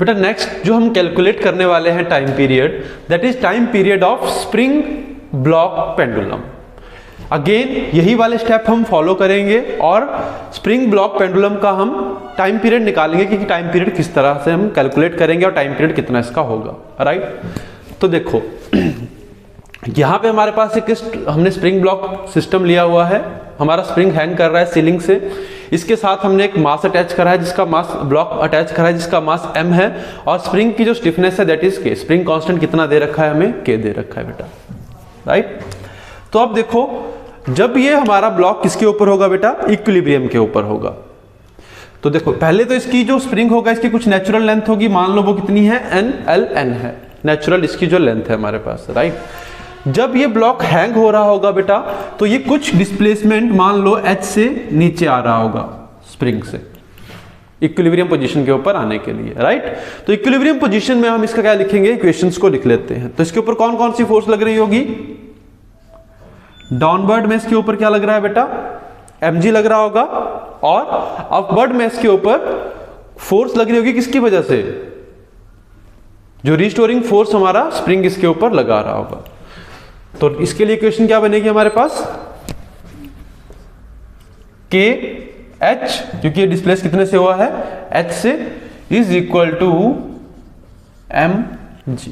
बेटा नेक्स्ट जो हम कैलकुलेट करने वाले हैं time period, that is time period of spring block pendulum. Again यही वाले स्टेप हम फॉलो करेंगे और स्प्रिंग ब्लॉक पेंडुलम का हम टाइम पीरियड निकालेंगे कि टाइम पीरियड किस तरह से हम कैलकुलेट करेंगे और टाइम पीरियड कितना इसका होगा, राइट। तो देखो यहाँ पे हमारे पास हमने स्प्रिंग ब्लॉक सिस्टम लिया हुआ है, हमारा स्प्रिंग हैंग कर रहा है सीलिंग से, इसके साथ हमने एक मास अटैच करा है जिसका मास ब्लॉक अटैच करा है जिसका मास m है, और स्प्रिंग की जो स्टिफनेस है that is k। Spring constant कितना दे रखा है हमें, k दे रखा है बेटा, राइट। तो अब देखो जब ये हमारा ब्लॉक किसके ऊपर होगा बेटा, इक्विलिब्रियम के ऊपर होगा। तो देखो पहले तो इसकी जो स्प्रिंग होगा इसकी कुछ नेचुरल लेंथ होगी, मान लो वो कितनी है, n है नेचुरल इसकी जो लेंथ है हमारे पास, राइट। जब ये ब्लॉक हैंग हो रहा होगा बेटा तो ये कुछ डिस्प्लेसमेंट मान लो h से नीचे आ रहा होगा स्प्रिंग से इक्विलिब्रियम पोजीशन के ऊपर आने के लिए, राइट। तो इक्विलिब्रियम पोजीशन में हम इसका क्या लिखेंगे, इक्वेशंस को लिख लेते हैं। तो इसके ऊपर कौन कौन सी फोर्स लग रही होगी, डाउनवर्ड में इसके ऊपर क्या लग रहा है बेटा, mg लग रहा होगा, और अपवर्ड में इसके ऊपर फोर्स लग रही होगी किसकी वजह से, जो रिस्टोरिंग फोर्स हमारा स्प्रिंग इसके ऊपर लगा रहा होगा। तो इसके लिए इक्वेशन क्या बनेगी हमारे पास, के एच, क्योंकि ये डिस्प्लेस कितने से हुआ है, h से, is equal to mg,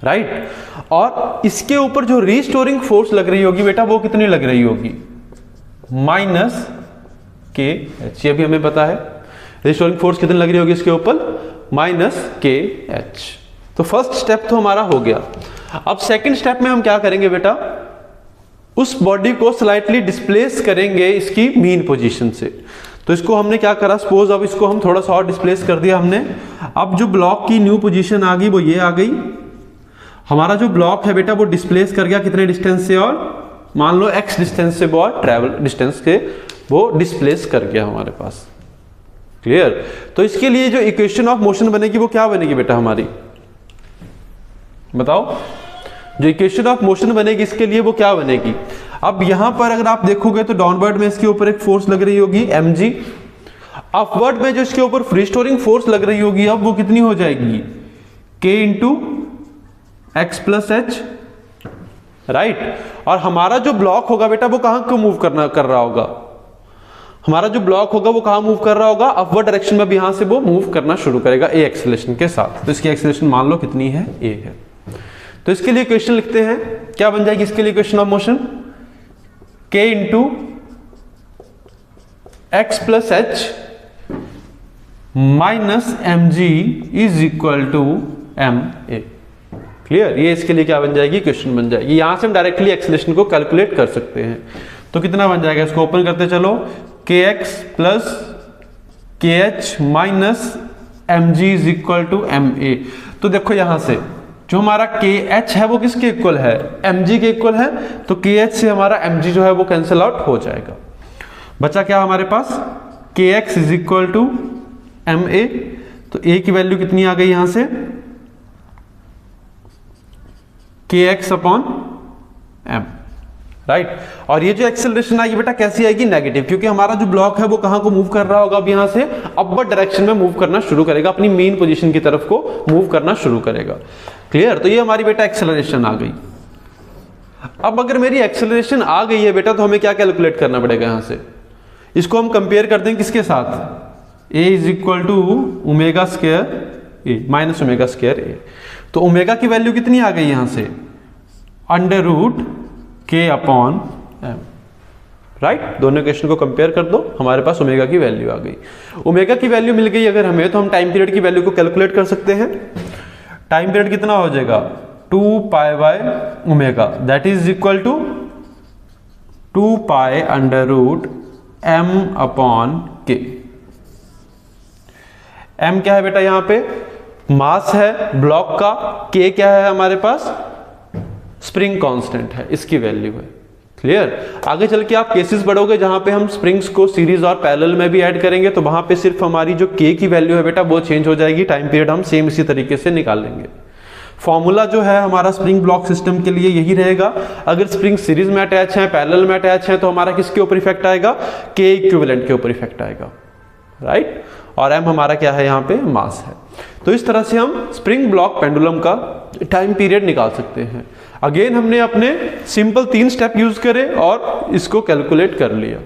right. और इसके ऊपर जो रिस्टोरिंग फोर्स लग रही होगी बेटा वो कितनी लग रही होगी, माइनस के एच, ये भी हमें पता है रिस्टोरिंग फोर्स कितनी लग रही होगी इसके ऊपर, माइनस के एच। तो फर्स्ट स्टेप तो हमारा हो गया। अब सेकंड स्टेप में हम क्या करेंगे बेटा, उस बॉडी को स्लाइटली डिस्प्लेस करेंगे इसकी मीन पोजीशन से। तो इसको हमने क्या करा, सपोज अब इसको हम थोड़ा सा और डिस्प्लेस कर दिया हमने। अब जो ब्लॉक की न्यू पोजीशन आ गई वो ये आ गई, हमारा जो ब्लॉक है बेटा वो डिस्प्लेस कर गया कितने डिस्टेंस से, और मान लो x डिस्टेंस से वो ट्रेवल डिस्टेंस के वो डिस्प्लेस कर गया हमारे पास, क्लियर। तो इसके लिए जो इक्वेशन ऑफ मोशन बनेगी वो क्या बनेगी बेटा हमारी, बताओ, जो इक्वेशन ऑफ मोशन बनेगी इसके लिए वो क्या बनेगी। अब यहां पर अगर आप देखोगे तो डाउनवर्ड में इसके ऊपर एक फोर्स लग रही होगी mg, अपवर्ड में जो इसके ऊपर फ्री स्टोरिंग फोर्स लग रही होगी अब वो कितनी हो जाएगी, k into X plus H, right. और हमारा जो ब्लॉक होगा बेटा वो कहां को मूव कर रहा होगा, हमारा जो ब्लॉक होगा वो कहां मूव कर रहा होगा, अपवर्ड डायरेक्शन में। अब यहां से वो मूव करना शुरू करेगा a एक्सेलरेशन के साथ। तो इसकी एक्सेलरेशन मान लो कितनी है, a है। तो इसके लिए इक्वेशन लिखते हैं, क्या बन जाएगी इसके लिए equation of motion, k into X plus H minus mg is equal to ma, clear. ये इसके लिए क्या बन जाएगी, इक्वेशन बन जाएगी। यहां से हम डायरेक्टली एक्सेलरेशन को कैलकुलेट कर सकते हैं। तो कितना बन जाएगा, इसको ओपन करते चलो, kx plus kh minus mg is equal to ma। तो देखो यहां से जो हमारा kh है वो किसके इक्वल है, mg के इक्वल है। तो kh से हमारा mg जो है वो कैंसिल आउट हो जाएगा, बचा क्या हमारे पास, kx is equal to ma। तो a की वैल्यू कितनी आ गई यहां से, kx अपॉन m, राइट। और ये जो एक्सेलरेशन आएगी बेटा कैसी आएगी, नेगेटिव, क्योंकि हमारा जो ब्लॉक है वो कहां को मूव कर रहा होगा, अब यहां से अपवर्ड डायरेक्शन में मूव करना शुरू करेगा, अपनी मेन पोजीशन की तरफ को मूव करना शुरू करेगा, क्लियर। तो ये हमारी बेटा एक्सेलरेशन आ गई। अब अगर मेरी एक्सेलरेशन आ गई है बेटा तो हमें क्या कैलकुलेट करना पड़ेगा, यहां से इसको हम कंपेयर कर देंगे किसके साथ, a is equal to omega square a minus omega square a. तो ओमेगा की वैल्यू कितनी आ गई यहां से, अंडर रूट के अपॉन एम, राइट। दोनों इक्वेशन को कंपेयर कर दो, हमारे पास ओमेगा की वैल्यू आ गई। ओमेगा की वैल्यू मिल गई अगर हमें, तो हम टाइम पीरियड की वैल्यू को कैलकुलेट कर सकते हैं। टाइम पीरियड कितना हो जाएगा, 2 pi by omega, that is equal to 2 pi under root M upon K. M क्या है बेटा, यहां पे मास है ब्लॉक का, के क्या है हमारे पास, स्प्रिंग कांस्टेंट है, इसकी वैल्यू है, क्लियर। आगे चल के आप केसेस पढ़ोगे जहां पे हम स्प्रिंग्स को सीरीज और पैरेलल में भी ऐड करेंगे, तो वहां पे सिर्फ हमारी जो के की वैल्यू है बेटा वो चेंज हो जाएगी, टाइम पीरियड हम सेम इसी तरीके से निकाल लेंगे। फॉर्मूला जो है हमारा स्प्रिंग ब्लॉक सिस्टम के लिए यही रहेगा। अगर स्प्रिंग सीरीज में अटैच है, पैरेलल में अटैच है, तो हमारा किसके ऊपर इफेक्ट आएगा, के इक्विवेलेंट के ऊपर इफेक्ट आएगा, राइट। और एम हमारा क्या है, यहाँ पे मास है। तो इस तरह से हम स्प्रिंग ब्लॉक पेंडुलम का टाइम पीरियड निकाल सकते हैं। अगेन हमने अपने सिंपल 3 स्टेप यूज करे और इसको कैलकुलेट कर लिया।